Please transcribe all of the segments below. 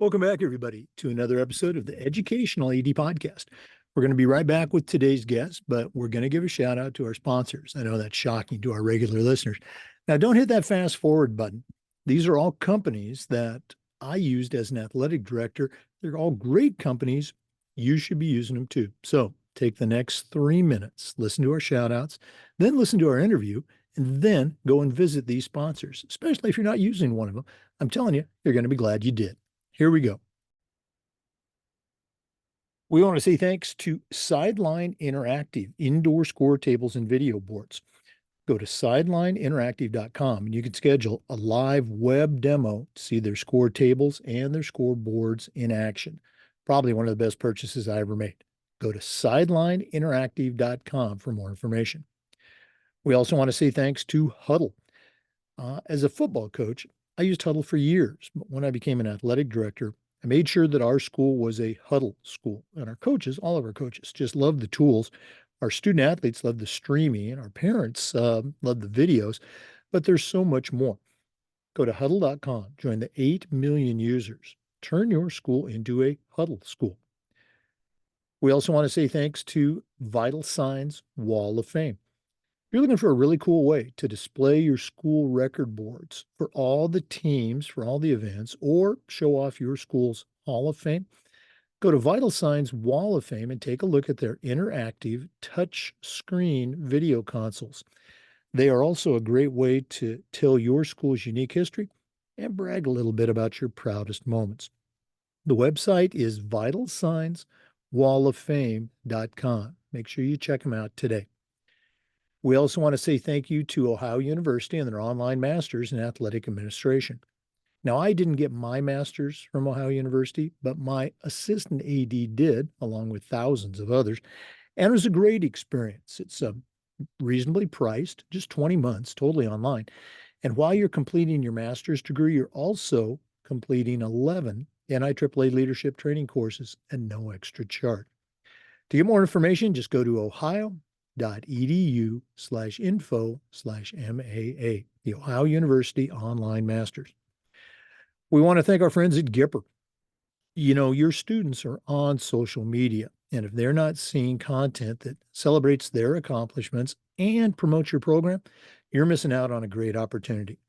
Welcome back, everybody, to another episode of the Educational AD Podcast. We're going to be right back with today's guest, but we're going to give a shout out to our sponsors. I know that's shocking to our regular listeners. Now, don't hit that fast forward button. These are all companies that I used as an athletic director. They're all great companies. You should be using them too. So take the next 3 minutes, listen to our shout outs, then listen to our interview, and then go and visit these sponsors, especially if you're not using one of them. I'm telling you, you're going to be glad you did. Here we go. We want to say thanks to Sideline Interactive, indoor score tables and video boards. Go to sidelineinteractive.com and you can schedule a live web demo to see their score tables and their scoreboards in action. Probably one of the best purchases I ever made. Go to sidelineinteractive.com for more information. We also want to say thanks to Huddle. As a football coach, I used Huddle for years, but when I became an athletic director, I made sure that our school was a Huddle school. And our coaches, all of our coaches, just loved the tools. Our student athletes love the streaming, and our parents love the videos, but there's so much more. Go to huddle.com, join the 8 million users. Turn your school into a Huddle school. We also want to say thanks to Vital Signs Wall of Fame. You're looking for a really cool way to display your school record boards for all the teams, for all the events, or show off your school's Hall of Fame. Go to Vital Signs Wall of Fame and take a look at their interactive touch screen video consoles. They are also a great way to tell your school's unique history and brag a little bit about your proudest moments. The website is vitalsignswalloffame.com. Make sure you check them out today. We also want to say thank you to Ohio University and their online masters in athletic administration. Now, I didn't get my master's from Ohio University, but my assistant AD did, along with thousands of others, and it was a great experience. It's reasonably priced, just 20 months, totally online. And while you're completing your master's degree, you're also completing 11 NIAAA leadership training courses and no extra charge. To get more information, just go to ohio.edu/info/MAA, the Ohio University Online Masters. We want to thank our friends at Gipper. You know, your students are on social media, and if they're not seeing content that celebrates their accomplishments and promotes your program, you're missing out on a great opportunity.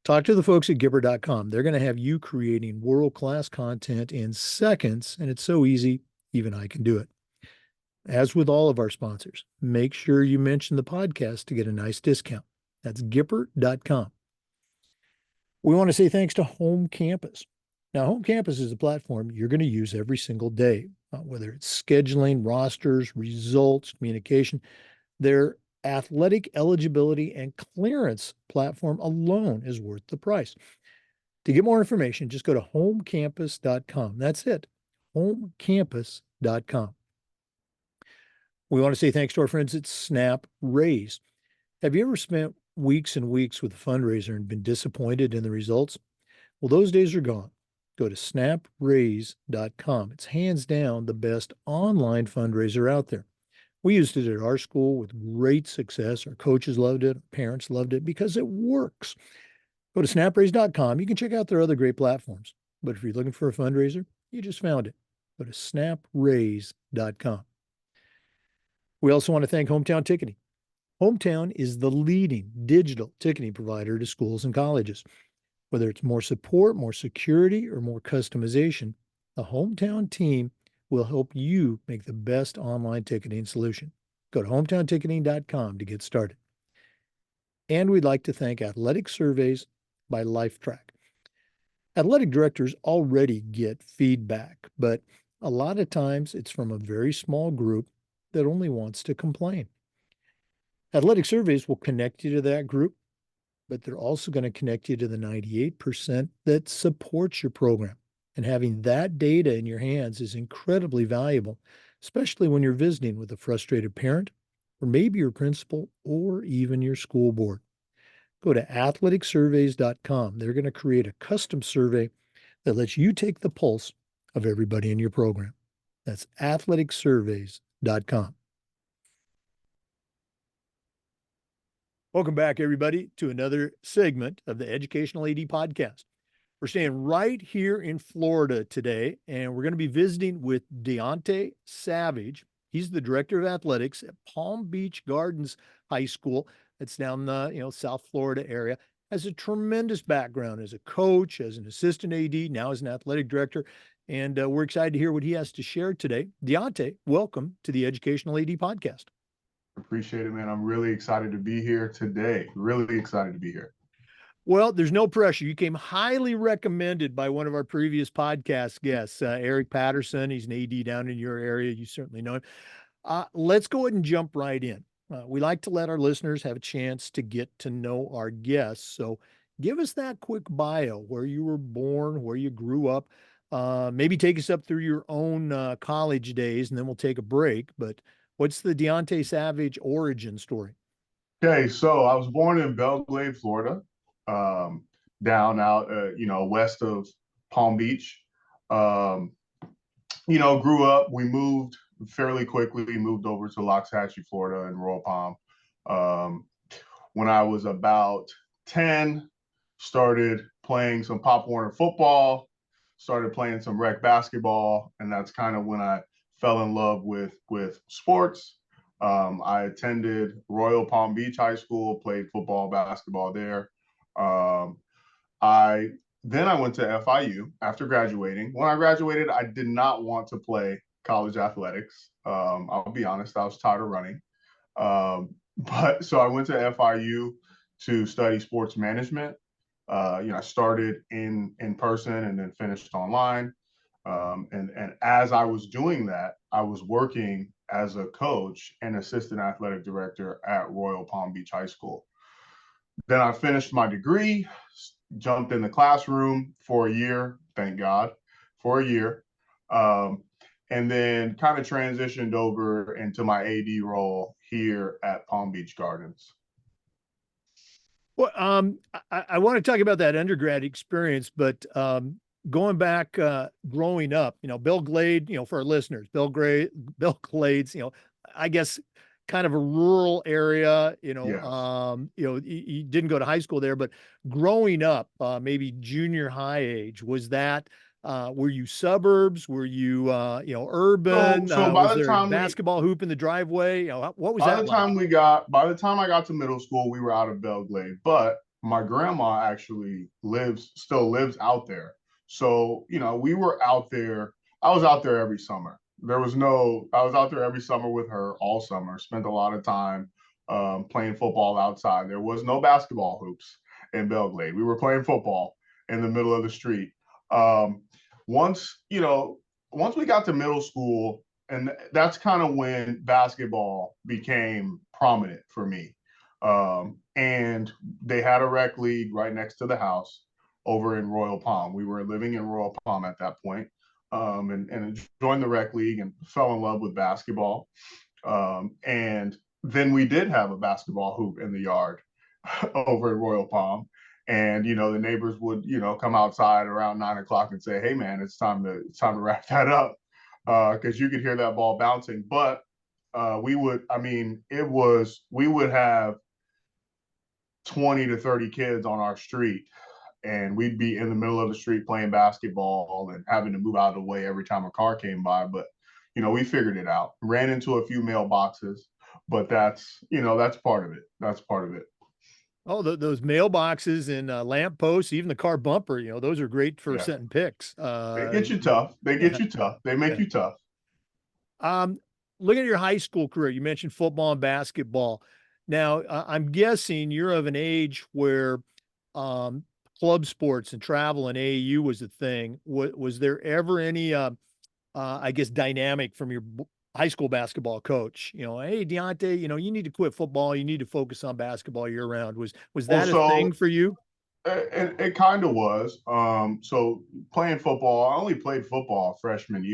Talk to the folks at Gipper.com. They're going to have you creating world-class content in seconds, and it's so easy, even I can do it. As with all of our sponsors, make sure you mention the podcast to get a nice discount. That's Gipper.com. We want to say thanks to Home Campus. Now, Home Campus is a platform you're going to use every single day, whether it's scheduling, rosters, results, communication. Their athletic eligibility and clearance platform alone is worth the price. To get more information, just go to homecampus.com. That's it, homecampus.com. We want to say thanks to our friends at Snap Raise. Have you ever spent weeks and weeks with a fundraiser and been disappointed in the results? Well, those days are gone. Go to snapraise.com. It's hands down the best online fundraiser out there. We used it at our school with great success. Our coaches loved it. Our parents loved it because it works. Go to snapraise.com. You can check out their other great platforms. But if you're looking for a fundraiser, you just found it. Go to snapraise.com. We also want to thank Hometown Ticketing. Hometown is the leading digital ticketing provider to schools and colleges. Whether it's more support, more security, or more customization, the Hometown team will help you make the best online ticketing solution. Go to hometownticketing.com to get started. And we'd like to thank Athletic Surveys by LifeTrack. Athletic directors already get feedback, but a lot of times it's from a very small group that only wants to complain. Athletic Surveys will connect you to that group, but they're also going to connect you to the 98% that supports your program. And having that data in your hands is incredibly valuable, especially when you're visiting with a frustrated parent, or maybe your principal, or even your school board. Go to athleticsurveys.com. They're going to create a custom survey that lets you take the pulse of everybody in your program. That's athleticsurveys.com. Welcome back, everybody, to another segment of the Educational AD Podcast. We're staying right here in Florida today, and we're going to be visiting with Deonte Savage. He's the director of athletics at Palm Beach Gardens High School. It's down the South Florida area. Has a tremendous background as a coach, as an assistant AD, now as an athletic director, and we're excited to hear what he has to share today. Deonte, welcome to the Educational AD Podcast. Appreciate it, man. I'm really excited to be here today. Really excited to be here. Well, there's no pressure. You came highly recommended by one of our previous podcast guests, Eric Patterson. He's an AD down in your area. You certainly know him. Let's go ahead and jump right in. We like to let our listeners have a chance to get to know our guests. So give us that quick bio, where you were born, where you grew up. Maybe take us up through your own college days, and then we'll take a break. But what's the Deonte Savage origin story? Okay, so I was born in Belgrade, Florida, down out, west of Palm Beach. Um, Grew up. We moved fairly quickly. We moved over to Loxahatchee, Florida, in Royal Palm. Um, when I was about 10, started playing some Pop Warner football, started playing some rec basketball, and that's kind of when I fell in love with sports. I attended Royal Palm Beach High School, played football, basketball there. Um, I Then I went to FIU after graduating. When I graduated, I did not want to play college athletics. I'll be honest, I was tired of running. But so I went to FIU to study sports management. I started in person and then finished online. And as I was doing that, I was working as a coach and assistant athletic director at Royal Palm Beach High School. Then I finished my degree, jumped in the classroom for a year, thank God, for a year. Um, and then kind of transitioned over into my AD role here at Palm Beach Gardens. Well, I want to talk about that undergrad experience, but going back, growing up, Bill Glade, for our listeners, Bill Glade's, I guess kind of a rural area, Yes. he didn't go to high school there, but growing up, maybe junior high age, was that, were you suburbs? Were you, urban? So Was there a basketball hoop in the driveway? What was that like? by the time I got to middle school, we were out of Belglade, but my grandma actually still lives out there. So, we were out there. I was out there every summer. I was out there every summer with her all summer, spent a lot of time playing football outside. There was no basketball hoops in Belglade. We were playing football in the middle of the street. Um, once, once we got to middle school, and that's kind of when basketball became prominent for me. And they had a rec league right next to the house over in Royal Palm. We were living in Royal Palm at that point, and joined the rec league and fell in love with basketball. And then we did have a basketball hoop in the yard over at Royal Palm. And the neighbors would come outside around 9 o'clock and say, "Hey man, it's time to wrap that up," because you could hear that ball bouncing. But we would have 20 to 30 kids on our street, and we'd be in the middle of the street playing basketball and having to move out of the way every time a car came by. But we figured it out. Ran into a few mailboxes, but that's part of it. That's part of it. Oh, those mailboxes and lamp posts, even the car bumper, those are great for Yeah, setting picks. they get you tough. They get you tough. They make you tough. Um, Looking at your high school career, you mentioned football and basketball. Now, I'm guessing you're of an age where um, club sports and travel and AAU was a thing. Was there ever any, I guess, dynamic from your high school basketball coach? Hey, Deonte, you need to quit football. You need to focus on basketball year round. Was Well, that a thing so for you? it kind of was. So playing football, I only played football freshman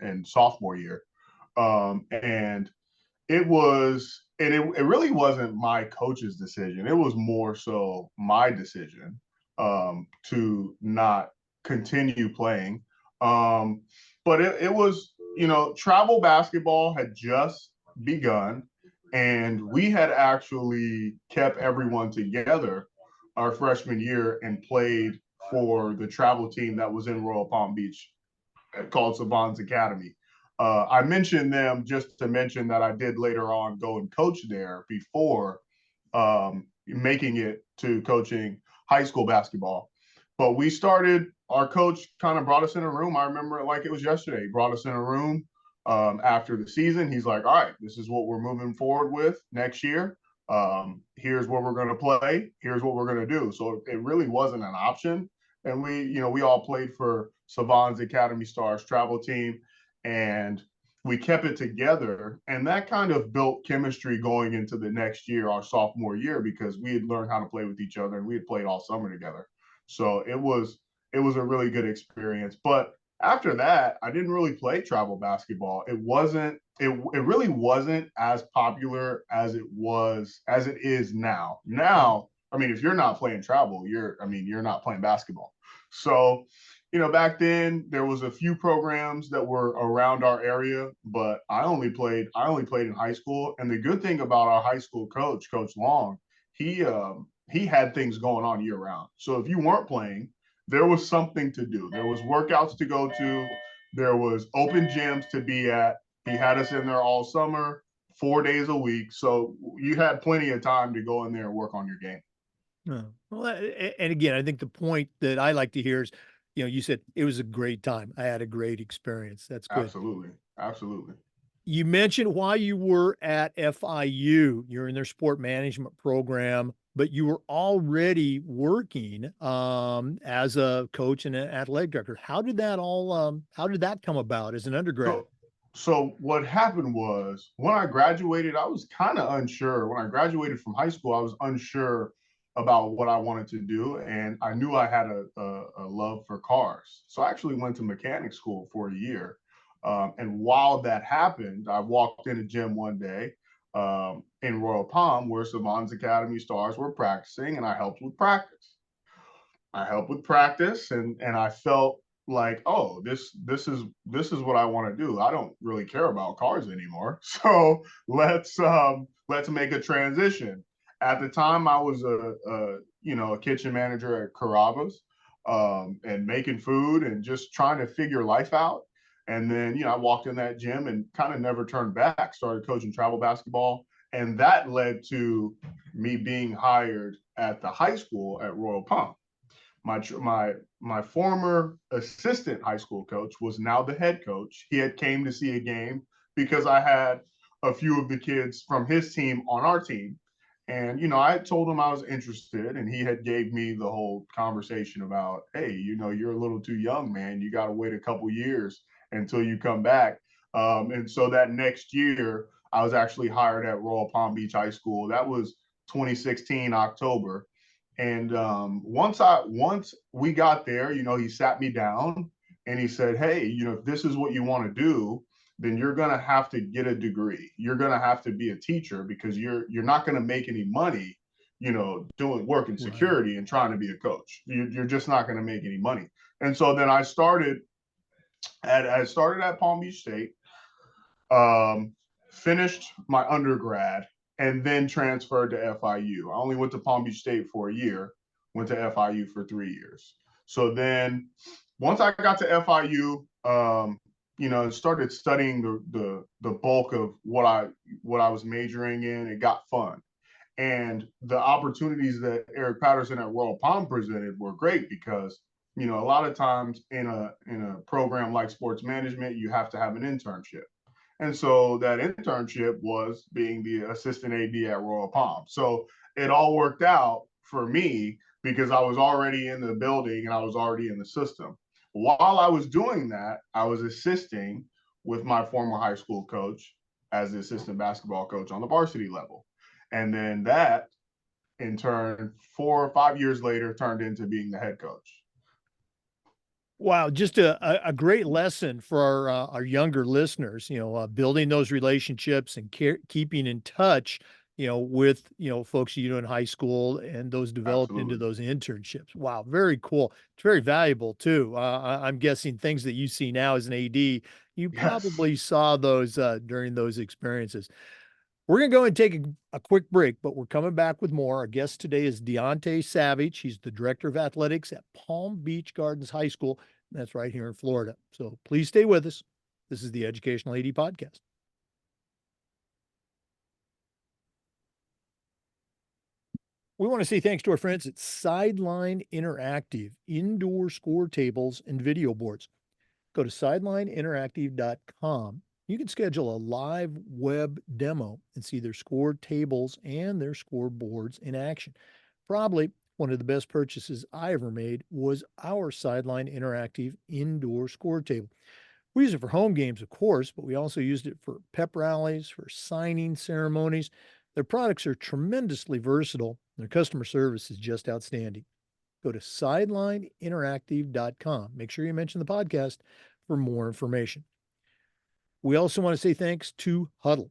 and sophomore year. And it really wasn't my coach's decision. It was more so my decision to not continue playing. Um, but it was, travel basketball had just begun, and we had actually kept everyone together our freshman year and played for the travel team that was in Royal Palm Beach called Savants Academy. I mentioned them just to mention that I did later on go and coach there before making it to coaching high school basketball. But we started, our coach kind of brought us in a room. I remember it like it was yesterday. He brought us in a room after the season. He's like, all right, this is what we're moving forward with next year. Here's what we're going to play. Here's what we're going to do. So it really wasn't an option. And we all played for Savants Academy Stars travel team. And we kept it together, and that kind of built chemistry going into the next year, our sophomore year, because we had learned how to play with each other and we had played all summer together. So it was a really good experience. But after that, I didn't really play travel basketball. It really wasn't as popular as it is now. Now, I mean, if you're not playing travel, you're not playing basketball. So back then there was a few programs that were around our area, but I only played in high school. And the good thing about our high school coach, Coach Long, he had things going on year round. So if you weren't playing, there was something to do. There was workouts to go to. There was open gyms to be at. He had us in there all summer, 4 days a week. So you had plenty of time to go in there and work on your game. Well, and again, I think the point that I like to hear is, you said it was a great time. I had a great experience. That's good. Absolutely. Absolutely. You mentioned while you were at FIU, you're in their sport management program, but you were already working as a coach and an athletic director. How did that come about as an undergrad? So what happened was when I graduated, I was kind of unsure. When I graduated from high school, I was unsure about what I wanted to do, and I knew I had a love for cars. So I actually went to mechanic school for a year. And while that happened, I walked in a gym one day in Royal Palm where Savants Academy stars were practicing, and I helped with practice, and I felt like, oh, this is what I want to do. I don't really care about cars anymore. So let's make a transition. At the time, I was a kitchen manager at Carrabba's, and making food and just trying to figure life out. And then I walked in that gym and kind of never turned back. Started coaching travel basketball, and that led to me being hired at the high school at Royal Palm. My former assistant high school coach was now the head coach. He had came to see a game because I had a few of the kids from his team on our team. And I had told him I was interested, and he had gave me the whole conversation about, hey, you're a little too young, man. You got to wait a couple years until you come back. And so that next year, I was actually hired at Royal Palm Beach High School. That was 2016 October. And once we got there, he sat me down and he said, "Hey, if this is what you want to do, then you're gonna have to get a degree. You're gonna have to be a teacher because you're not gonna make any money, doing work in Right. security and trying to be a coach. You're just not gonna make any money." And so then I started at Palm Beach State, um, finished my undergrad, and then transferred to FIU. I only went to Palm Beach State for a year, went to FIU for 3 years. So then once I got to FIU, started studying the bulk of what I was majoring in. It got fun. And the opportunities that Eric Patterson at Royal Palm presented were great because, a lot of times in a program like sports management, you have to have an internship. And so that internship was being the assistant AD at Royal Palm. So it all worked out for me because I was already in the building and I was already in the system. While I was doing that, I was assisting with my former high school coach as the assistant basketball coach on the varsity level. And then that, in turn, 4 or 5 years later, turned into being the head coach. Wow, just a great lesson for our younger listeners. Building those relationships and keeping in touch. With folks you know in high school and those developed into Absolutely. those internships. Wow, very cool. It's very valuable too. I'm guessing things that you see now as an AD, you Yes. probably saw those during those experiences. We're going to go and take a quick break, but we're coming back with more. Our guest today is Deonte Savage. He's the director of athletics at Palm Beach Gardens High School. That's right here in Florida. So please stay with us. This is the Educational AD Podcast. We want to say thanks to our friends at Sideline Interactive, indoor score tables and video boards. Go to sidelineinteractive.com. You can schedule a live web demo and see their score tables and their scoreboards in action. Probably one of the best purchases I ever made was our Sideline Interactive indoor score table. We use it for home games, of course, but we also used it for pep rallies, for signing ceremonies. Their products are tremendously versatile. Their customer service is just outstanding. Go to sidelineinteractive.com. Make sure you mention the podcast for more information. We also want to say thanks to Huddle.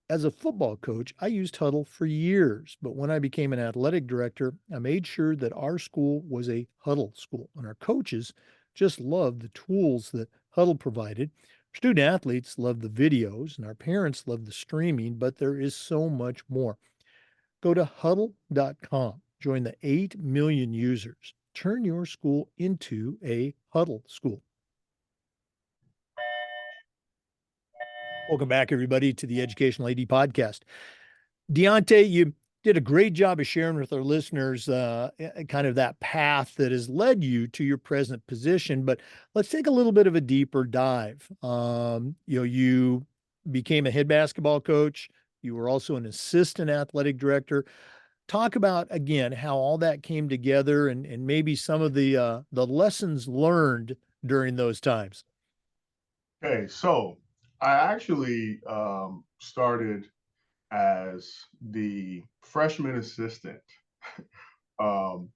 As a football coach, I used Huddle for years, but when I became an athletic director, I made sure that our school was a Huddle school, and our coaches just loved the tools that Huddle provided. Student athletes love the videos, and our parents love the streaming, but there is so much more. Go to huddle.com. Join the 8 million users. Turn your school into a Huddle school. Welcome back, everybody, to the Educational AD Podcast. Deonte, you did a great job of sharing with our listeners kind of that path that has led you to your present position. But let's take a little bit of a deeper dive. You became a head basketball coach. You were also an assistant athletic director. Talk about, again, how all that came together and maybe some of the lessons learned during those times. Okay, so I actually started as the freshman assistant um,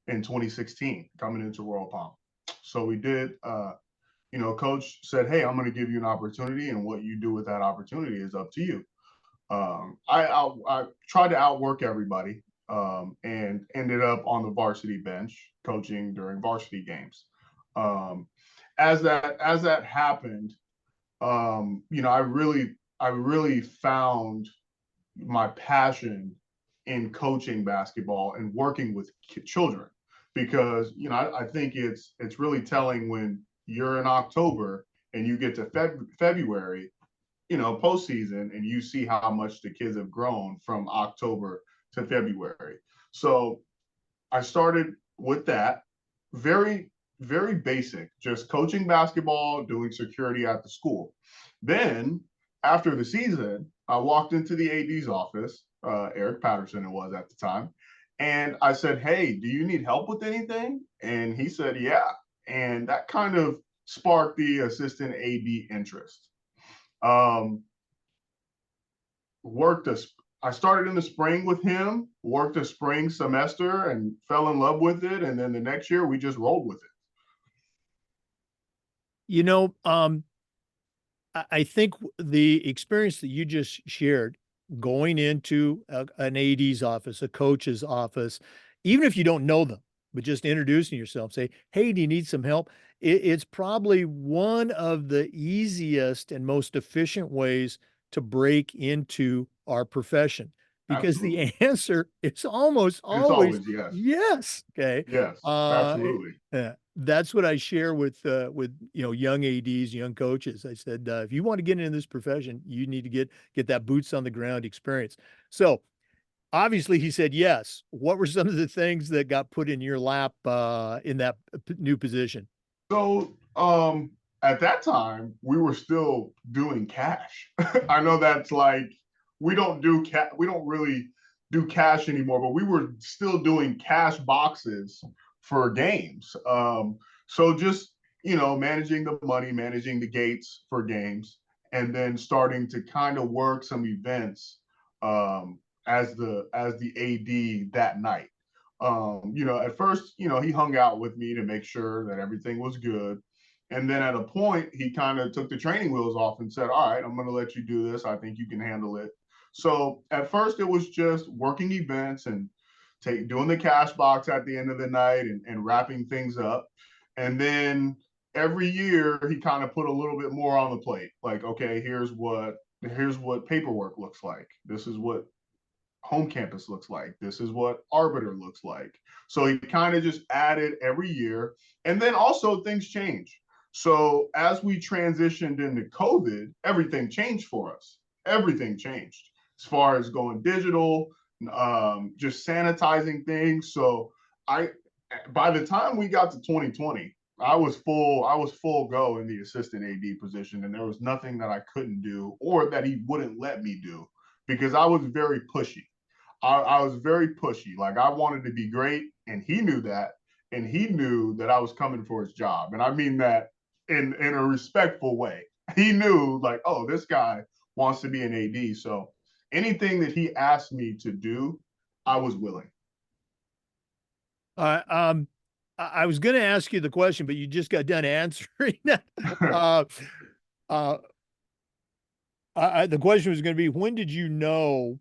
in 2016, coming into Royal Palm. So we did, coach said, hey, I'm going to give you an opportunity, and what you do with that opportunity is up to you. I tried to outwork everybody and ended up on the varsity bench coaching during varsity games. As that happened, I really found my passion in coaching basketball and working with children, because I think it's really telling when you're in October and you get to February, postseason, and you see how much the kids have grown from October to February. So I started with that, very, very basic, just coaching basketball, doing security at the school. Then after the season, I walked into the AD's office, Eric Patterson it was at the time, and I said, hey, do you need help with anything? And he said, yeah. And that kind of sparked the assistant AD interest. Worked a I started in the spring with him, worked a spring semester and fell in love with it. And then the next year we just rolled with it. I think the experience that you just shared going into an AD's office, a coach's office, even if you don't know them, but just introducing yourself, say, hey, do you need some help? It's probably one of the easiest and most efficient ways to break into our profession, because Absolutely. the answer is almost It's always always yes. yes. Okay. Yes, absolutely. That's what I share with young ADs, young coaches. I said, if you want to get into this profession, you need to get that boots on the ground experience. So obviously he said yes. What were some of the things that got put in your lap in that new position? So at that time we were still doing cash. I know that's like we don't really do cash anymore, but we were still doing cash boxes for games. So just managing the money, managing the gates for games, and then starting to kind of work some events as the AD that night. At first, he hung out with me to make sure that everything was good. And then at a point, he kind of took the training wheels off and said, all right, I'm going to let you do this. I think you can handle it. So at first, it was just working events and doing the cash box at the end of the night and wrapping things up. And then every year, he kind of put a little bit more on the plate. Like, okay, here's what here's what paperwork looks like. This is what home campus looks like. This is what arbiter looks like. So he kind of just added every year. And then also things change. So as we transitioned into COVID, everything changed for us. Everything changed as far as going digital, just sanitizing things. So I, by the time we got to 2020, I was full go in the assistant AD position, and there was nothing that I couldn't do or that he wouldn't let me do because I was very pushy. I was very pushy. Like I wanted to be great, and he knew that, and he knew that I was coming for his job, and I mean that in a respectful way. He knew like, oh, this guy wants to be an AD, so anything that he asked me to do, I was willing. Uh, um, I was going to ask you the question, but you just got done answering that. Uh, uh, the question was going to be, when did you know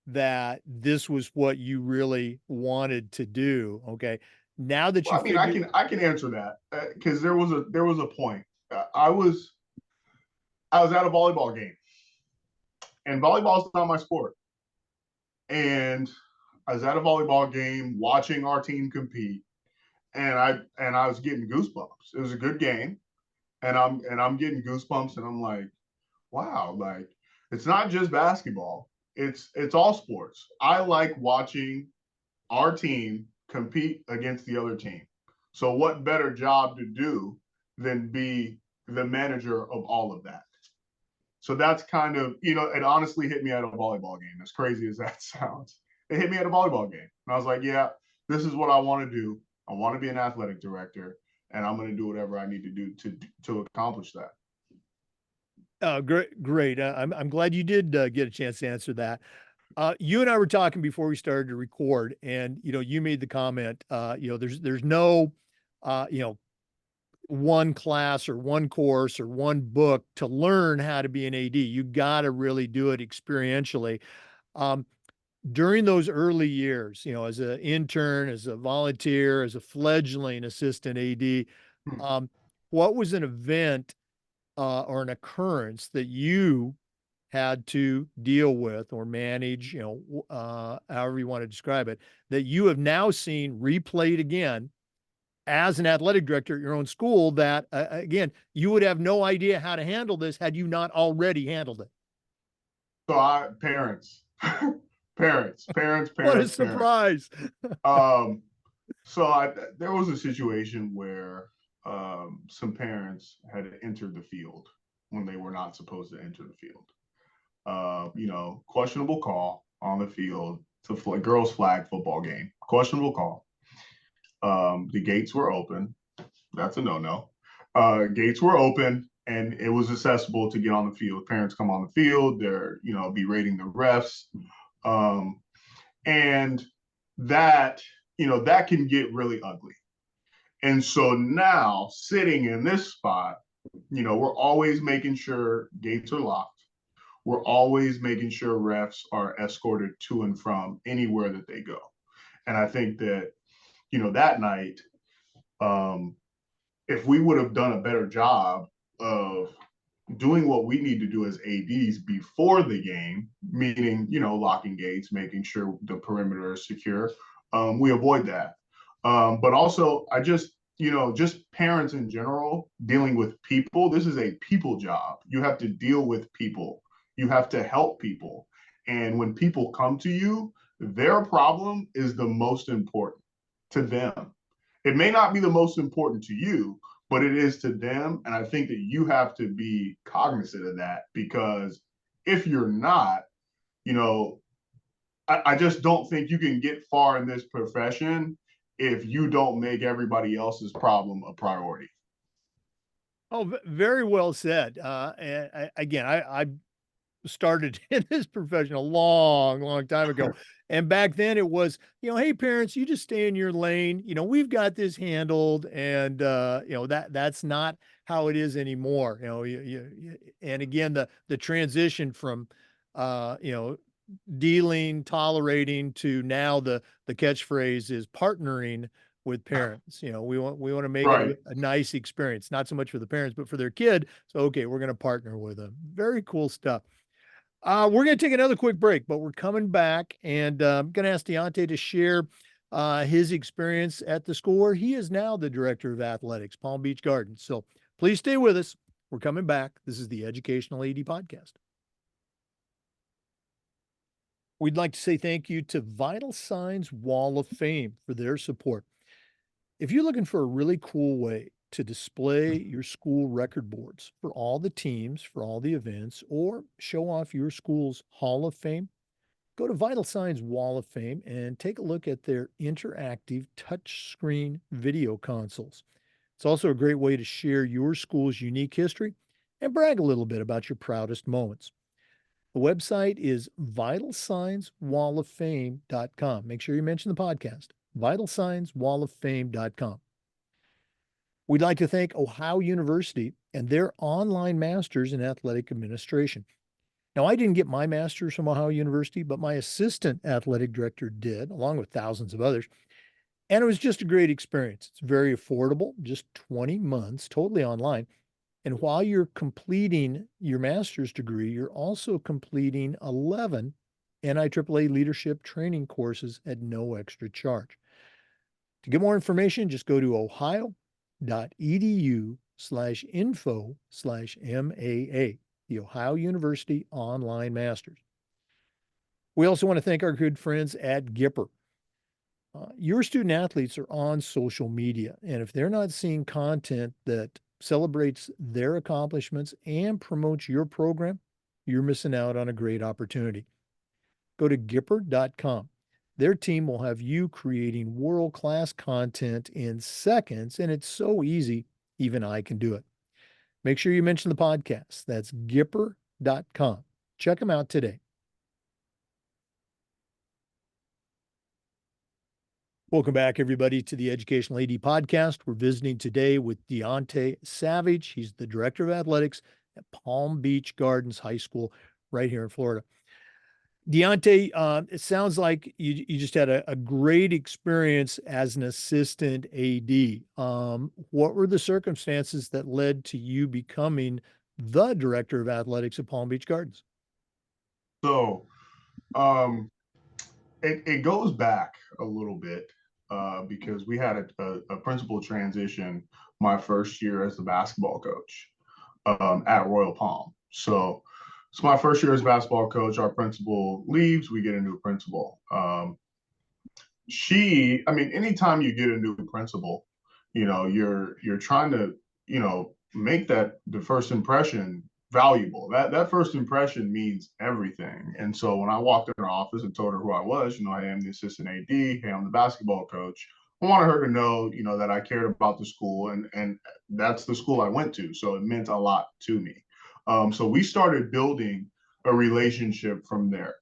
that this was what you really wanted to do? Okay. Now that you Well, I mean, I figure, can I can answer that because there was a point. I was at a volleyball game, and volleyball is not my sport. And I was at a volleyball game watching our team compete, and I was getting goosebumps. It was a good game, and I'm getting goosebumps, and I'm like, wow, like it's not just basketball. It's all sports. I like watching our team compete against the other team. So what better job to do than be the manager of all of that? So that's kind of, it honestly hit me at a volleyball game, as crazy as that sounds. It hit me at a volleyball game. And I was like, yeah, this is what I want to do. I want to be an athletic director, and I'm going to do whatever I need to do to accomplish that. great, great. I'm glad you did get a chance to answer that. You and I were talking before we started to record, and you made the comment. There's no, you know, one class or one course or one book to learn how to be an AD. You got to really do it experientially. Um, During those early years, as an intern, as a volunteer, as a fledgling assistant AD, Hmm. um, what was an event or an occurrence that you had to deal with or manage, however you want to describe it, that you have now seen replayed again as an athletic director at your own school that, again, you would have no idea how to handle this had you not already handled it? So parents, What a parents. surprise. Um, there was a situation where some parents had entered the field when they were not supposed to enter the field. Questionable call on the field. It's a girls' flag football game. Questionable call. The gates were open. That's a no-no. Gates were open, and it was accessible to get on the field. Parents come on the field. They're berating the refs, um, and that that can get really ugly. And so now, sitting in this spot, we're always making sure gates are locked. We're always making sure refs are escorted to and from anywhere that they go. And I think that, that night, um, if we would have done a better job of doing what we need to do as ADs before the game, meaning, locking gates, making sure the perimeter is secure, we avoid that. But also, just parents in general dealing with people. This is a people job. You have to deal with people. You have to help people. And when people come to you, their problem is the most important to them. It may not be the most important to you, but it is to them. And I think that you have to be cognizant of that because if you're not, you know, I just don't think you can get far in this profession if you don't make everybody else's problem a priority. Oh, very well said. And again, I started in this profession a long, long time ago. And back then it was, hey parents, you just stay in your lane. We've got this handled. And that's not how it is anymore. And again, the transition from dealing, tolerating to now the catchphrase is partnering with parents. We want to make it Right. a nice experience, not so much for the parents, but for their kid. So okay, we're going to partner with them. Very cool stuff. We're going to take another quick break, but we're coming back and I'm going to ask Deonte to share his experience at the school where he is now the director of athletics, Palm Beach Gardens. So please stay with us. We're coming back. This is the Educational AD Podcast. We'd like to say thank you to Vital Signs Wall of Fame for their support. If you're looking for a really cool way to display your school record boards for all the teams, for all the events, or show off your school's Hall of Fame, go to Vital Signs Wall of Fame and take a look at their interactive touchscreen video consoles. It's also a great way to share your school's unique history and brag a little bit about your proudest moments. The website is vitalsignswalloffame.com. Make sure you mention the podcast, vitalsignswalloffame.com. We'd like to thank Ohio University and their online masters in athletic administration. Now, I didn't get my master's from Ohio University, but my assistant athletic director did, along with thousands of others. And it was just a great experience. It's very affordable, just 20 months, totally online. And while you're completing your master's degree, you're also completing 11 NIAAA leadership training courses at no extra charge. To get more information, just go to ohio.edu/info/MAA, the Ohio University Online Masters. We also want to thank our good friends at Gipper. Your student athletes are on social media, and if they're not seeing content that celebrates their accomplishments and promotes your program, you're missing out on a great opportunity. Go to Gipper.com. Their team will have you creating world-class content in seconds, and it's so easy, even I can do it. Make sure you mention the podcast. That's Gipper.com. Check them out today. Welcome back, everybody, to the Educational AD Podcast. We're visiting today with Deonte Savage. He's the Director of Athletics at Palm Beach Gardens High School right here in Florida. Deonte, it sounds like you just had a great experience as an assistant AD. What were the circumstances that led to you becoming the Director of Athletics at Palm Beach Gardens? So it goes back a little bit because we had a principal transition my first year as the basketball coach at Royal Palm. So it's my first year as basketball coach. Our principal leaves, we get a new principal. Anytime you get a new principal, you're trying to, make that the first impression valuable. That first impression means everything. And so when I walked in her office and told her who I was, I am the assistant AD, hey, I'm the basketball coach. I wanted her to know, that I cared about the school, and that's the school I went to. So it meant a lot to me. So we started building a relationship from there.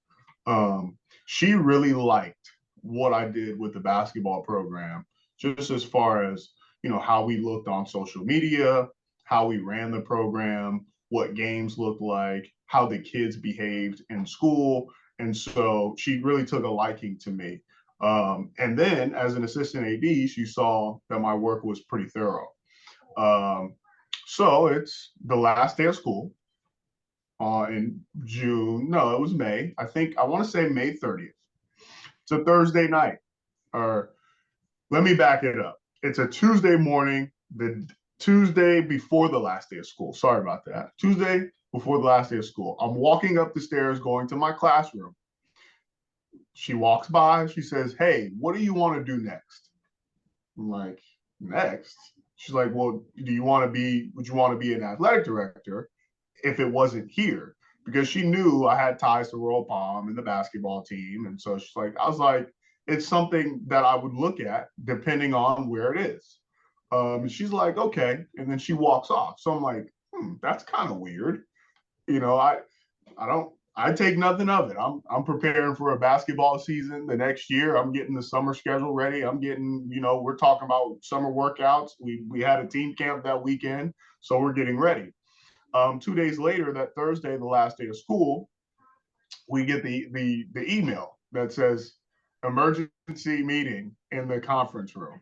She really liked what I did with the basketball program, just as far as, how we looked on social media, how we ran the program, what games looked like, how the kids behaved in school. And so she really took a liking to me. And then as an assistant AD, she saw that my work was pretty thorough. So it's the last day of school in June. No, it was May. I want to say May 30th. It's a Thursday night. Or let me back it up. It's a Tuesday morning, the Tuesday before the last day of school. Sorry about that. Tuesday before the last day of school. I'm walking up the stairs going to my classroom. She walks by. She says, hey, what do you want to do next? I'm like, next? She's like, well, would you want to be an athletic director if it wasn't here? Because she knew I had ties to Royal Palm and the basketball team. And so she's like, I was like, it's something that I would look at depending on where it is. She's like, okay. And then she walks off. So I'm like, that's kind of weird. I take nothing of it. I'm preparing for a basketball season the next year. I'm getting the summer schedule ready. I'm getting, we're talking about summer workouts. We had a team camp that weekend, so we're getting ready. 2 days later, that Thursday, the last day of school, we get the email that says emergency meeting in the conference room.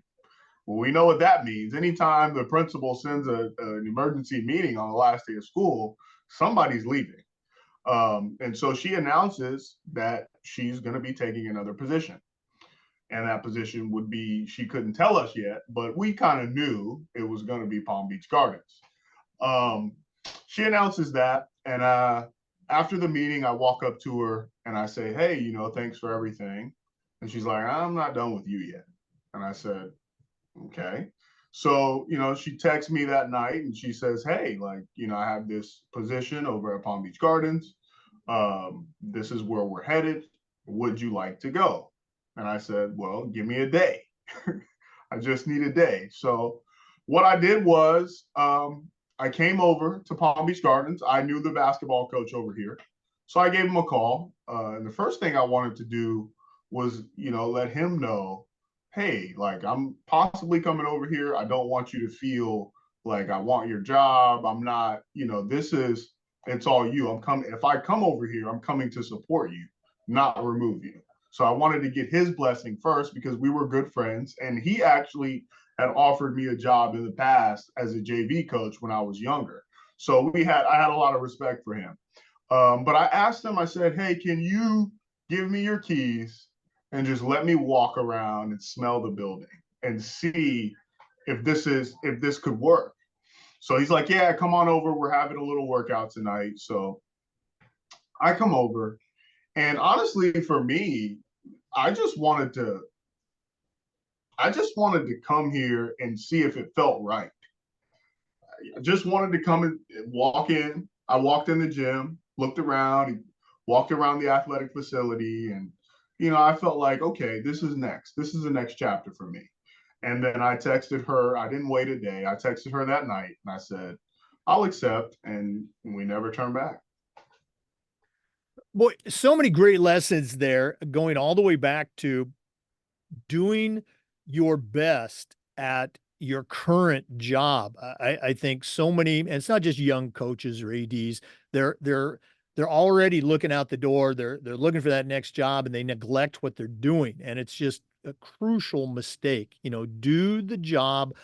Well, we know what that means. Anytime the principal sends an emergency meeting on the last day of school, somebody's leaving. And so she announces that she's going to be taking another position. And that position would be, she couldn't tell us yet, but we kind of knew it was going to be Palm Beach Gardens. Um, she announces that. And after the meeting, I walk up to her and I say, hey, thanks for everything. And she's like, I'm not done with you yet. And I said, okay. So, she texts me that night and she says, hey, like, I have this position over at Palm Beach Gardens. This is where we're headed. Would you like to go? And I said, well, give me a day. I just need a day. So what I did was I came over to Palm Beach Gardens. I knew the basketball coach over here. So I gave him a call. And the first thing I wanted to do was, let him know, hey, like I'm possibly coming over here. I don't want you to feel like I want your job. I'm not, it's all you. I'm coming. If I come over here, I'm coming to support you, not remove you. So I wanted to get his blessing first because we were good friends. And he actually had offered me a job in the past as a JV coach when I was younger. So I had a lot of respect for him. But I asked him, I said, hey, can you give me your keys and just let me walk around and smell the building and see if this could work? So he's like, yeah, come on over. We're having a little workout tonight. So I come over. And honestly, for me, I just wanted to come here and see if it felt right. I just wanted to come and walk in. I walked in the gym, looked around, walked around the athletic facility, and I felt like, okay, this is next. This is the next chapter for me. And then I texted her. I didn't wait a day. I texted her that night and I said, I'll accept. And we never turned back. Boy, so many great lessons there, going all the way back to doing your best at your current job. I think so many, and it's not just young coaches or ADs. They're already looking out the door. They're looking for that next job, and they neglect what they're doing, and it's just a crucial mistake. Do the job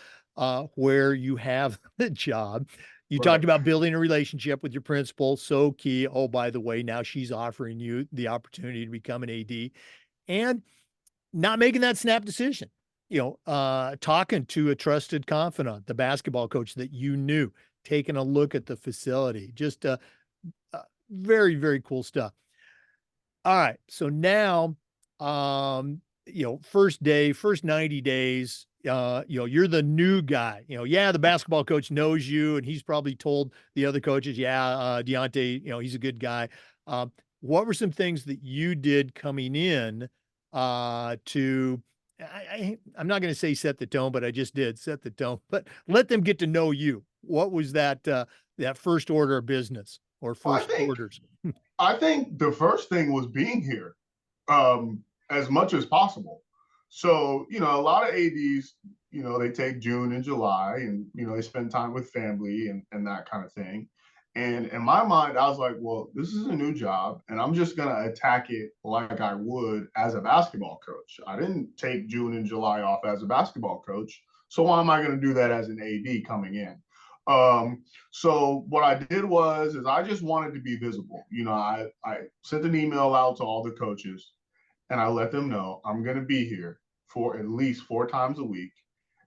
where you have the job. You Right. talked about building a relationship with your principal, so key. Oh, by the way, now she's offering you the opportunity to become an AD, and not making that snap decision, talking to a trusted confidant, the basketball coach that you knew, taking a look at the facility, just very, very cool stuff. All right. So now, first day, first 90 days, you're the new guy, yeah, the basketball coach knows you and he's probably told the other coaches, yeah, Deonte, he's a good guy. What were some things that you did coming in to I'm not going to say set the tone, but I just did set the tone, but let them get to know you. What was that first order of business or Well, first orders? I think the first thing was being here as much as possible. So, a lot of ADs, they take June and July and, they spend time with family and that kind of thing. And in my mind, I was like, well, this is a new job and I'm just going to attack it like I would as a basketball coach. I didn't take June and July off as a basketball coach. So why am I going to do that as an AD coming in? So what I did is I just wanted to be visible. I sent an email out to all the coaches and I let them know I'm going to be here for at least 4 times a week,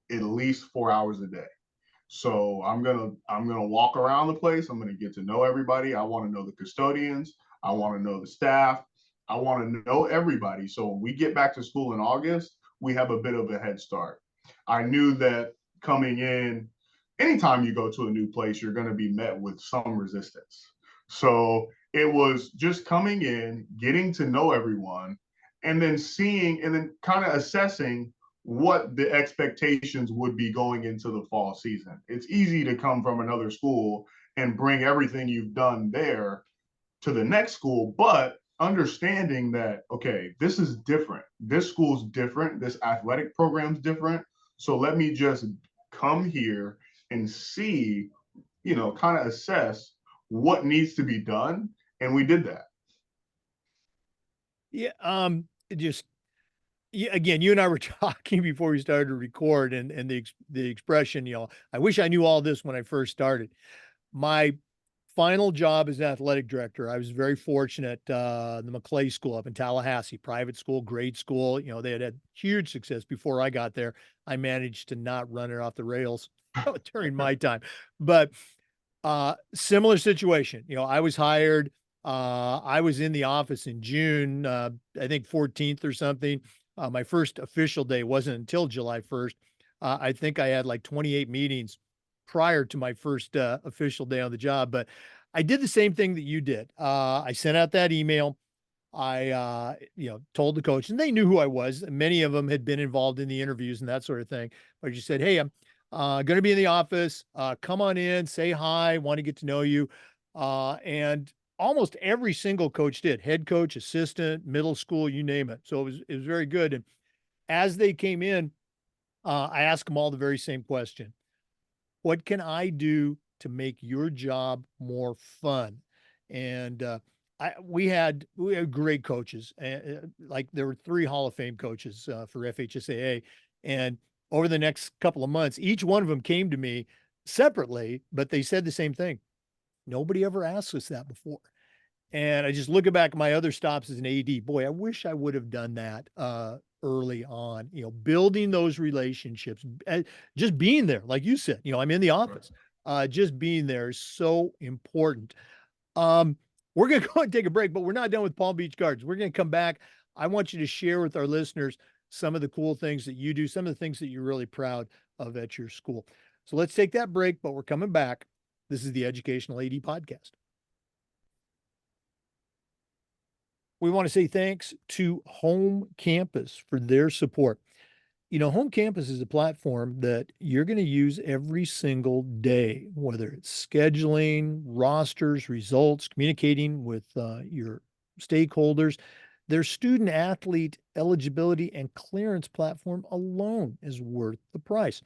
at least 4 hours a day. So I'm gonna walk around the place. I'm gonna get to know everybody. I want to know the custodians. I want to know the staff. I want to know everybody. So when we get back to school in August, we have a bit of a head start. I knew that coming in, anytime you go to a new place, you're going to be met with some resistance. So it was just coming in, getting to know everyone, and then seeing and then kind of assessing what the expectations would be going into the fall season. It's easy to come from another school and bring everything you've done there to the next school, but understanding that, okay, this is different. This school's different. This athletic program's different. So let me just come here and see, kind of assess what needs to be done. And we did that. Yeah. Just yeah, again, you and I were talking before we started to record, and the expression, I wish I knew all this when I first started. My final job as an athletic director, I was very fortunate. The McClay School up in Tallahassee, private school, grade school, they had huge success before I got there. I managed to not run it off the rails during my time, but similar situation. I was hired. I was in the office in June, I think 14th or something. My first official day wasn't until July 1st. I think I had like 28 meetings prior to my first official day on the job, but I did the same thing that you did. I sent out that email. I, told the coach, and they knew who I was. Many of them had been involved in the interviews and that sort of thing. But I just said, "Hey, I'm going to be in the office. Come on in, say hi, want to get to know you." And almost every single coach did, head coach, assistant, middle school, you name it. So it was very good. And as they came in, I asked them all the very same question: what can I do to make your job more fun? And we had great coaches. Like there were 3 Hall of Fame coaches for FHSAA, and over the next couple of months, each one of them came to me separately, but they said the same thing. Nobody ever asked us that before. And I just looking back at my other stops as an AD, boy, I wish I would have done that early on, building those relationships, just being there, like you said, I'm in the office. Just being there is so important. Um, we're going to go and take a break, but we're not done with Palm Beach Gardens. We're going to come back. I want you to share with our listeners some of the cool things that you do, some of the things that you're really proud of at your school. So let's take that break, but we're coming back. This is the Educational AD Podcast. We want to say thanks to Home Campus for their support. Home Campus is a platform that you're going to use every single day, whether it's scheduling, rosters, results, communicating with your stakeholders. Their student athlete eligibility and clearance platform alone is worth the price.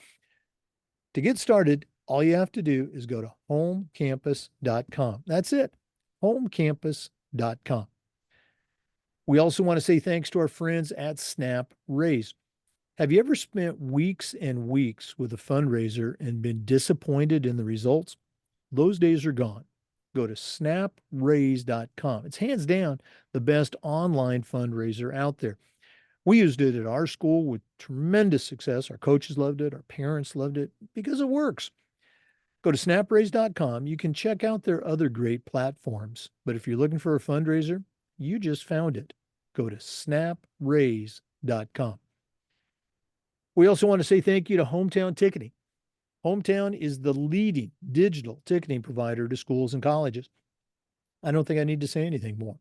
To get started, all you have to do is go to homecampus.com. That's it, homecampus.com. We also want to say thanks to our friends at Snap Raise. Have you ever spent weeks and weeks with a fundraiser and been disappointed in the results? Those days are gone. Go to snapraise.com. It's hands down the best online fundraiser out there. We used it at our school with tremendous success. Our coaches loved it. Our parents loved it because it works. Go to snapraise.com. You can check out their other great platforms. But if you're looking for a fundraiser, you just found it. Go to snapraise.com. We also want to say thank you to Hometown Ticketing. Hometown is the leading digital ticketing provider to schools and colleges. I don't think I need to say anything more.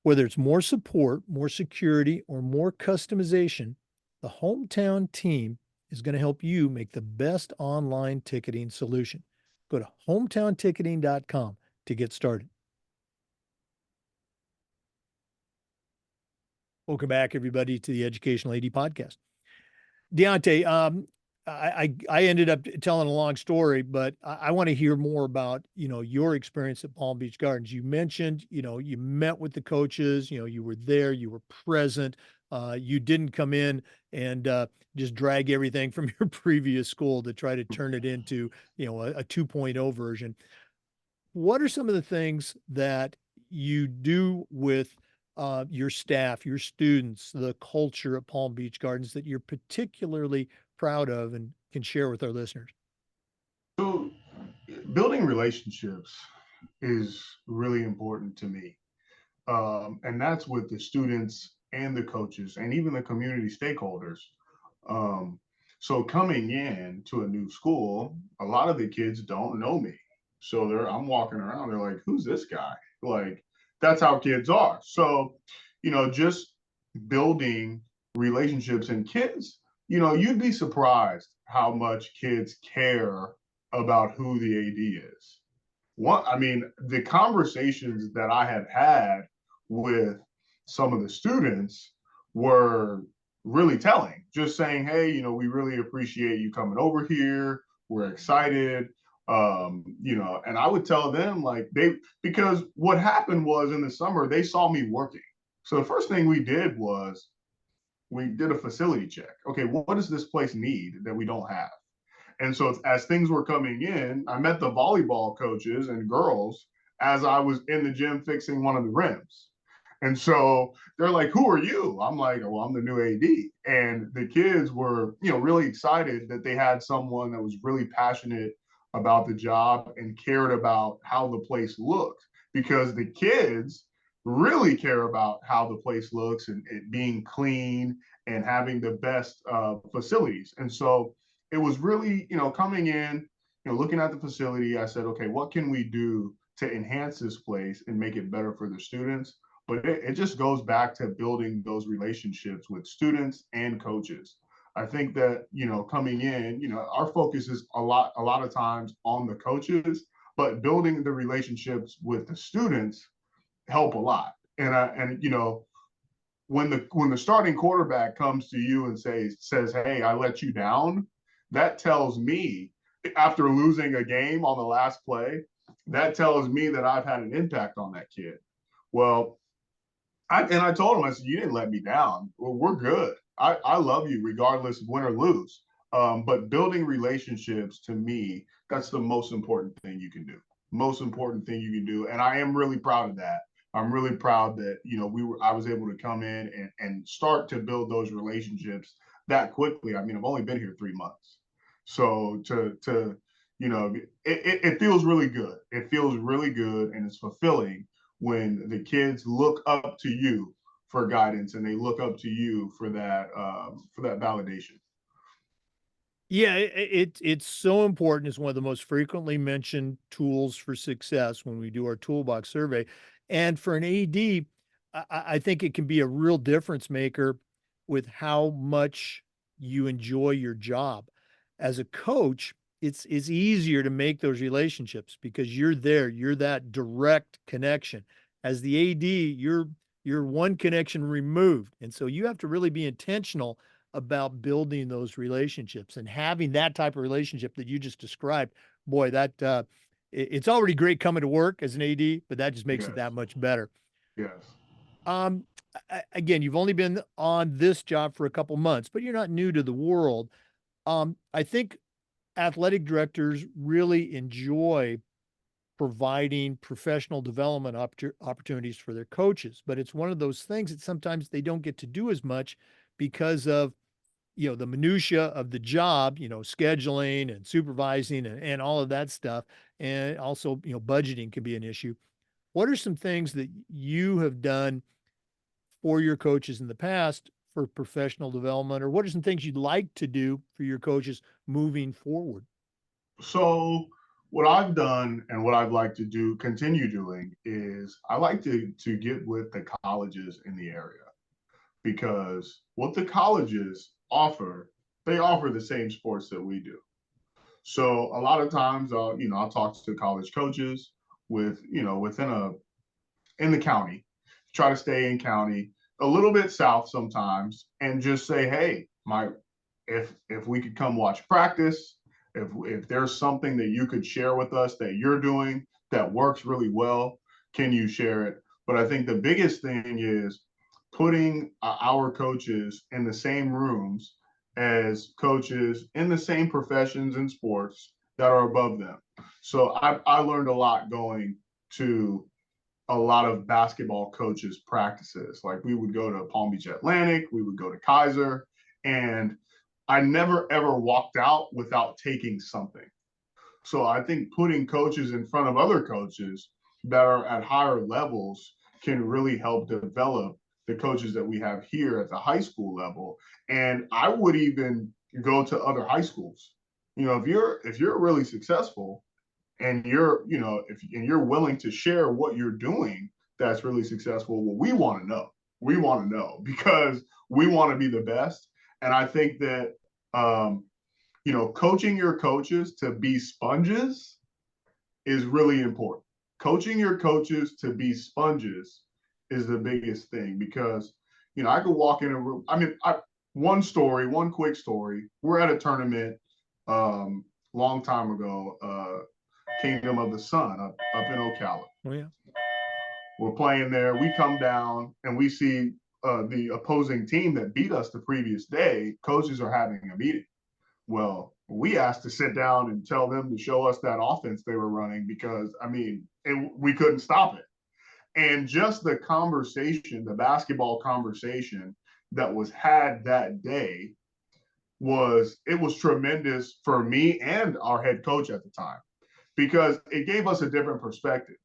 Whether it's more support, more security, or more customization, the Hometown team is going to help you make the best online ticketing solution. Go to hometownticketing.com to get started. Welcome back, everybody, to the Educational AD Podcast. Deonte, I ended up telling a long story, but I want to hear more about, your experience at Palm Beach Gardens. You mentioned, you met with the coaches, you were there, you were present. You didn't come in and just drag everything from your previous school to try to turn it into, a 2.0 version. What are some of the things that you do with your staff, your students, the culture at Palm Beach Gardens that you're particularly proud of and can share with our listeners? So, building relationships is really important to me. And that's with the students and the coaches and even the community stakeholders. Um, so coming in to a new school, a lot of the kids don't know me. So I'm walking around, they're like, who's this guy? Like, that's how kids are. So, just building relationships and kids, you'd be surprised how much kids care about who the AD is. I mean, the conversations that I have had with some of the students were really telling. Just saying, hey, we really appreciate you coming over here. We're excited. And I would tell them because what happened was in the summer, they saw me working. So the first thing we did was we did a facility check. Okay, what does this place need that we don't have? And so as things were coming in, I met the volleyball coaches and girls, as I was in the gym fixing one of the rims. And so they're like, "Who are you?" I'm like, "Well, I'm the new AD." And the kids were, really excited that they had someone that was really passionate about the job and cared about how the place looked, because the kids really care about how the place looks and it being clean and having the best facilities. And so it was really, coming in, looking at the facility, I said, okay, what can we do to enhance this place and make it better for the students? But it just goes back to building those relationships with students and coaches. I think that, coming in, our focus is a lot of times on the coaches, but building the relationships with the students help a lot. And when the starting quarterback comes to you and says, "Hey, I let you down," that tells me, after losing a game on the last play, that tells me that I've had an impact on that kid. Well, I told him, I said, "You didn't let me down. Well, we're good. I love you regardless of win or lose." But building relationships, to me, that's the most important thing you can do. Most important thing you can do, and I am really proud of that. I'm really proud that I was able to come in and start to build those relationships that quickly. I mean, I've only been here 3 months, so it feels really good. It feels really good, and it's fulfilling when the kids look up to you for guidance and they look up to you for that validation. Yeah, it's so important. It's one of the most frequently mentioned tools for success when we do our toolbox survey. And for an AD, I think it can be a real difference maker with how much you enjoy your job. As a coach, it's easier to make those relationships because you're there, you're that direct connection. As the AD, you're one connection removed. And so you have to really be intentional about building those relationships and having that type of relationship that you just described. Boy, it's already great coming to work as an AD, but that just makes it that Yes, much better. yes. Um, Again, you've only been on this job for a couple months, but you're not new to the world. I think athletic directors really enjoy providing professional development opportunities for their coaches, but it's one of those things that sometimes they don't get to do as much because of the minutia of the job, scheduling and supervising and all of that stuff. And also, budgeting can be an issue. What are some things that you have done for your coaches in the past for professional development, or what are some things you'd like to do for your coaches moving forward? So what I've done and what I'd like to do, continue doing, is I like to get with the colleges in the area, because what the colleges offer, they offer the same sports that we do. So a lot of times, I'll talk to college coaches within in the county, try to stay in county, a little bit south sometimes, and just say, "Hey, if we could come watch practice, if there's something that you could share with us that you're doing that works really well, can you share it?" But I think the biggest thing is putting our coaches in the same rooms as coaches in the same professions and sports that are above them. So I learned a lot going to a lot of basketball coaches' practices. Like, we would go to Palm Beach Atlantic, we would go to Kaiser, and I never ever walked out without taking something. So I think putting coaches in front of other coaches that are at higher levels can really help develop the coaches that we have here at the high school level. And I would even go to other high schools. If you're really successful, and you're willing to share what you're doing that's really successful, well, we want to know. We want to know because we want to be the best. And I think that coaching your coaches to be sponges is really important. Coaching your coaches to be sponges is the biggest thing, because I could walk in a room. I mean, one quick story. We're at a tournament long time ago, Kingdom of the Sun up in Ocala. Oh, yeah. We're playing there. We come down and we see the opposing team that beat us the previous day. Coaches are having a meeting. Well, we asked to sit down and tell them to show us that offense they were running because, I mean, we couldn't stop it. And just the conversation, the basketball conversation that was had that day was tremendous for me and our head coach at the time because it gave us a different perspective.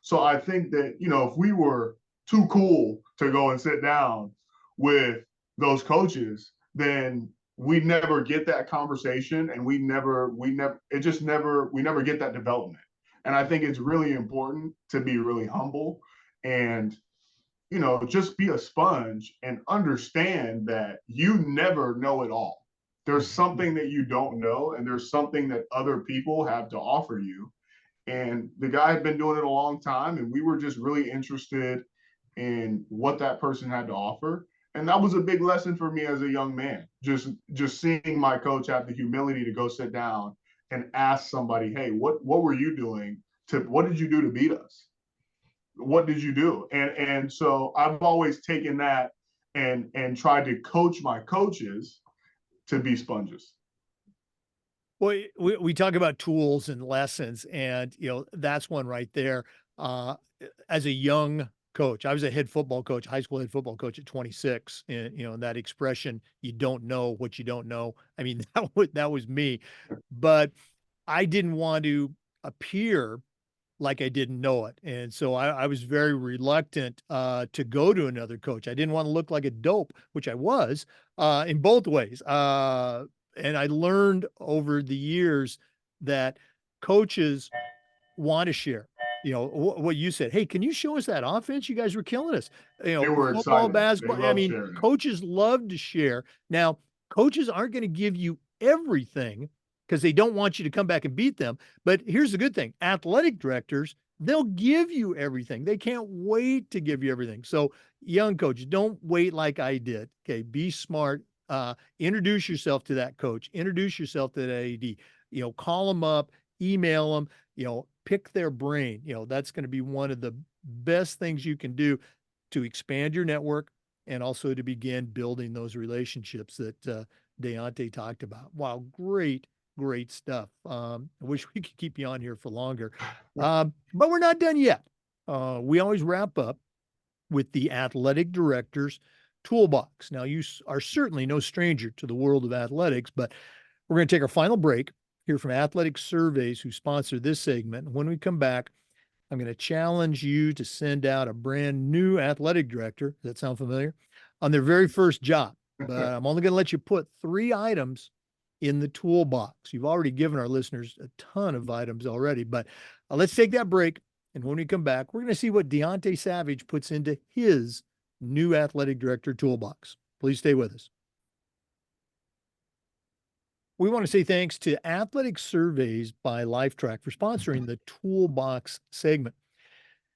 So I think that, if we were too cool to go and sit down with those coaches, then we never get that conversation and we never we never get that development. And I think it's really important to be really humble and just be a sponge and understand that you never know it all. There's something that you don't know, and there's something that other people have to offer you. And the guy had been doing it a long time, and we were just really interested in what that person had to offer. And that was a big lesson for me as a young man. Just seeing my coach have the humility to go sit down and ask somebody, "Hey, what were you doing what did you do to beat us? What did you do?" And so I've always taken that and tried to coach my coaches to be sponges. Well, we talk about tools and lessons, and that's one right there. Uh, as a young coach, I was a head football coach, high school head football coach at 26, and that expression, "You don't know what you don't know." I mean, that was me, but I didn't want to appear like I didn't know it, and so I was very reluctant to go to another coach. I didn't want to look like a dope, which I was in both ways. And I learned over the years that coaches want to share. What you said. Hey, can you show us that offense? You guys were killing us. They were Football, excited. They basketball. I love mean, sharing it. coaches love to share. Now, coaches aren't going to give you everything because they don't want you to come back and beat them. But here's the good thing: athletic directors, they'll give you everything. They can't wait to give you everything. So, young coach, don't wait like I did. Okay, be smart. Introduce yourself to that coach. Introduce yourself to that AD. Call them up, email them. Pick their brain. That's going to be one of the best things you can do to expand your network and also to begin building those relationships that Deonte talked about. Wow, great stuff. I wish we could keep you on here for longer, but we're not done yet. We always wrap up with the athletic director's toolbox. Now, you are certainly no stranger to the world of athletics, but we're going to take our final break, hear from Athletic Surveys, who sponsor this segment. And when we come back, I'm going to challenge you to send out a brand new athletic director. Does that sound familiar? On their very first job. But I'm only going to let you put 3 items in the toolbox. You've already given our listeners a ton of items already, but let's take that break. And when we come back, we're going to see what Deonte Savage puts into his new athletic director toolbox. Please stay with us. We want to say thanks to Athletic Surveys by LifeTrack for sponsoring the Toolbox segment.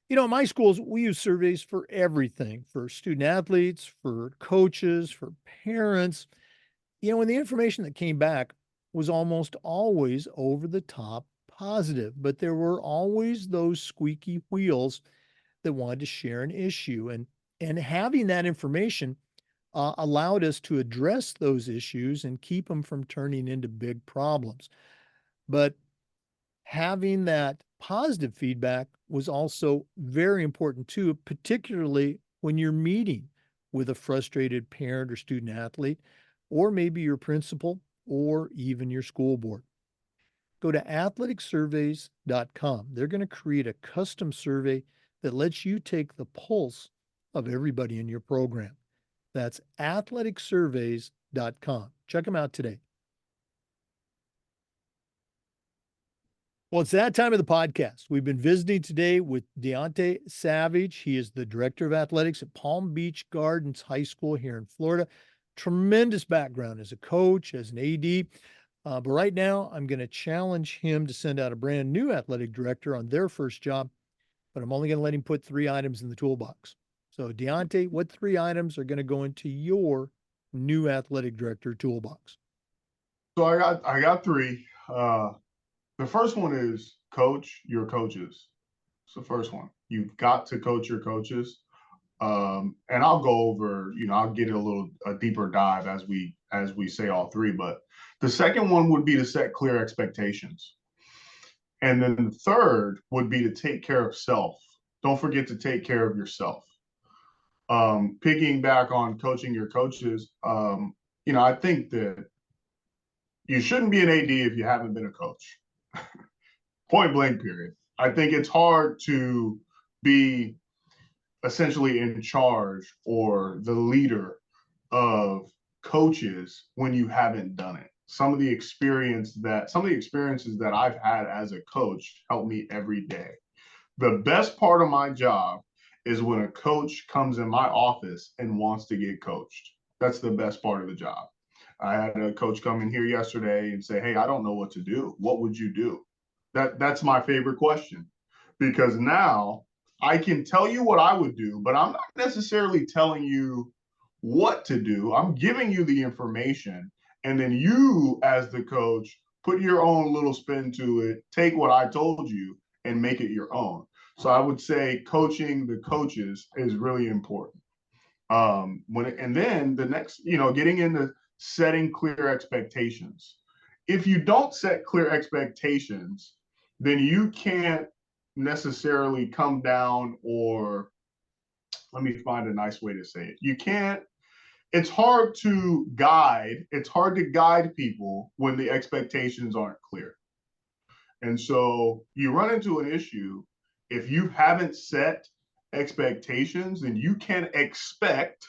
In my schools, we use surveys for everything, for student athletes, for coaches, for parents. And the information that came back was almost always over the top positive, but there were always those squeaky wheels that wanted to share an issue. And having that information allowed us to address those issues and keep them from turning into big problems. But having that positive feedback was also very important too, particularly when you're meeting with a frustrated parent or student athlete, or maybe your principal, or even your school board. Go to athleticsurveys.com. They're going to create a custom survey that lets you take the pulse of everybody in your program. That's athleticsurveys.com. Check them out today. Well, it's that time of the podcast. We've been visiting today with Deonte Savage. He is the director of athletics at Palm Beach Gardens High School here in Florida. Tremendous background as a coach, as an AD. But right now, I'm going to challenge him to send out a brand new athletic director on their first job, but I'm only going to let him put 3 items in the toolbox. So, Deonte, what 3 items are going to go into your new athletic director toolbox? So I got 3. The first one is coach your coaches. It's the first one. You've got to coach your coaches. And I'll go over, I'll get a deeper dive as we as we say all three, but the second one would be to set clear expectations. And then the third would be to take care of self. Don't forget to take care of yourself. Picking back on coaching your coaches, I think that you shouldn't be an AD if you haven't been a coach. Point blank, period. I think it's hard to be essentially in charge or the leader of coaches when you haven't done it. Some of the experiences that I've had as a coach help me every day. The best part of my job is when a coach comes in my office and wants to get coached. That's the best part of the job. I had a coach come in here yesterday and say, "Hey, I don't know what to do. What would you do?" That's my favorite question, because now I can tell you what I would do, but I'm not necessarily telling you what to do. I'm giving you the information, and then you, as the coach, put your own little spin to it, take what I told you and make it your own. So I would say coaching the coaches is really important. And then the next, getting into setting clear expectations. If you don't set clear expectations, then you can't necessarily come down, or let me find a nice way to say it. You can't, it's hard to guide people when the expectations aren't clear. And so you run into an issue if you haven't set expectations, then you can expect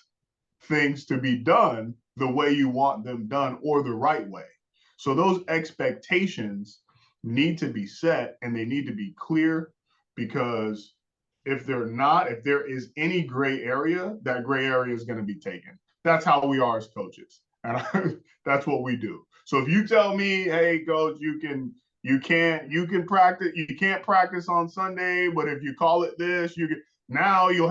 things to be done the way you want them done or the right way. So those expectations need to be set and they need to be clear, because if they're not, if there is any gray area, that gray area is going to be taken. That's how we are as coaches. And that's what we do. So if you tell me, "Hey, coach, you can practice, you can't practice on Sunday, but if you call it this, you can." Now you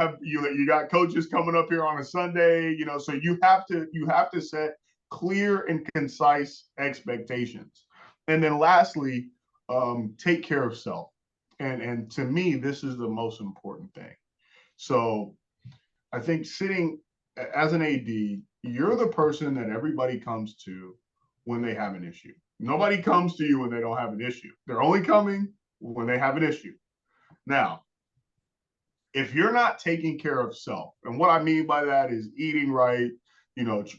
got coaches coming up here on a Sunday, so you have to set clear and concise expectations. And then lastly, take care of self. And to me, this is the most important thing. So I think sitting as an AD, you're the person that everybody comes to when they have an issue. Nobody comes to you when they don't have an issue. They're only coming when they have an issue. Now, if you're not taking care of self, and what I mean by that is eating right,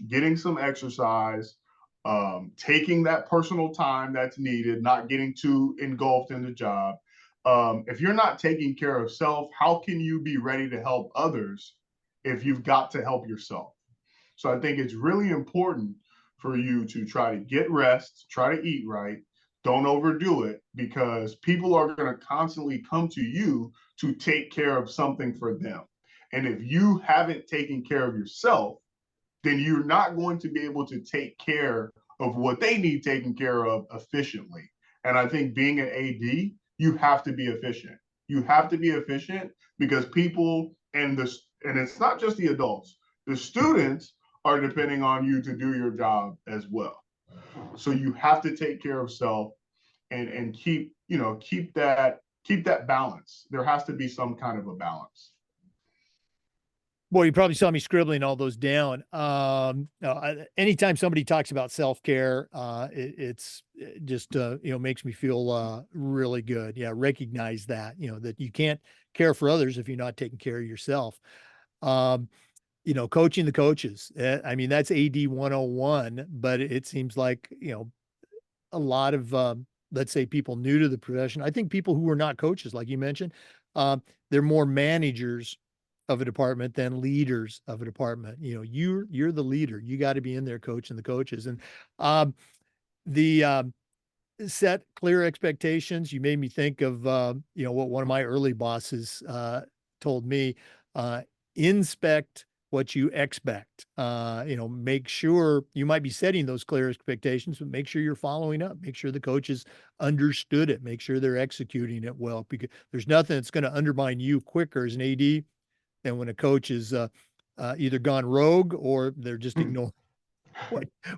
getting some exercise, taking that personal time that's needed, not getting too engulfed in the job. If you're not taking care of self, how can you be ready to help others if you've got to help yourself? So I think it's really important for you to try to get rest, try to eat right, don't overdo it, because people are going to constantly come to you to take care of something for them. And if you haven't taken care of yourself, then you're not going to be able to take care of what they need taken care of efficiently. And I think being an AD, you have to be efficient. You have to be efficient because people and it's not just the adults, the students are depending on you to do your job as well. So you have to take care of self and keep that balance. There has to be some kind of a balance. Boy, you probably saw me scribbling all those down. Anytime somebody talks about self-care, it's just, makes me feel really good. Yeah, recognize that, that you can't care for others if you're not taking care of yourself. Coaching the coaches. I mean, that's AD 101, but it seems like, a lot of, let's say, people new to the profession. I think people who are not coaches, like you mentioned, they're more managers of a department than leaders of a department. You're the leader. You got to be in there coaching the coaches. And the set clear expectations. You made me think of what one of my early bosses told me: inspect what you expect. Make sure you might be setting those clear expectations, but make sure you're following up. Make sure the coaches understood it. Make sure they're executing it well, because there's nothing that's going to undermine you quicker as an AD than when a coach is either gone rogue or they're just ignoring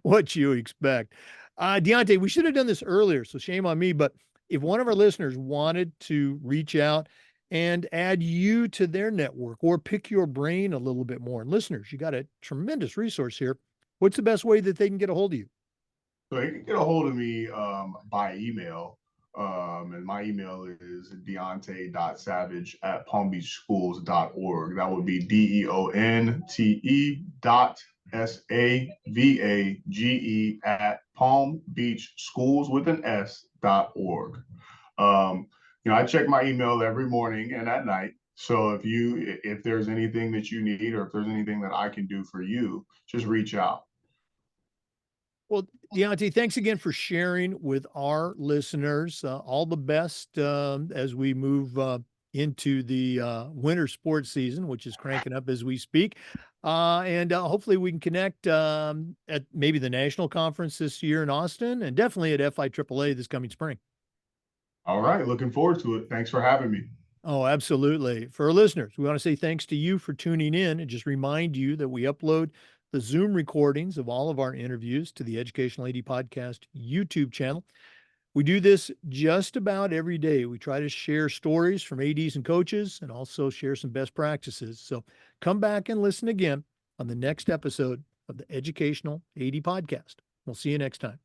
what you expect. Deonte, we should have done this earlier, so shame on me. But if one of our listeners wanted to reach out and add you to their network or pick your brain a little bit more, and listeners, you got a tremendous resource here. What's the best way that they can get a hold of you? So you can get a hold of me by email. And my email is deonte.savage@palmbeachschools.org. That would be DEONTE.SAVAGE at palmbeachschools with an S.org. I check my email every morning and at night. So if there's anything that you need or if there's anything that I can do for you, just reach out. Well, Deonte, thanks again for sharing with our listeners. All the best as we move into the winter sports season, which is cranking up as we speak. And hopefully we can connect at maybe the national conference this year in Austin and definitely at FIAAA this coming spring. All right, looking forward to it. Thanks for having me. Oh, absolutely. For our listeners, we want to say thanks to you for tuning in and just remind you that we upload the Zoom recordings of all of our interviews to the Educational AD Podcast YouTube channel. We do this just about every day. We try to share stories from ADs and coaches and also share some best practices. So come back and listen again on the next episode of the Educational AD Podcast. We'll see you next time.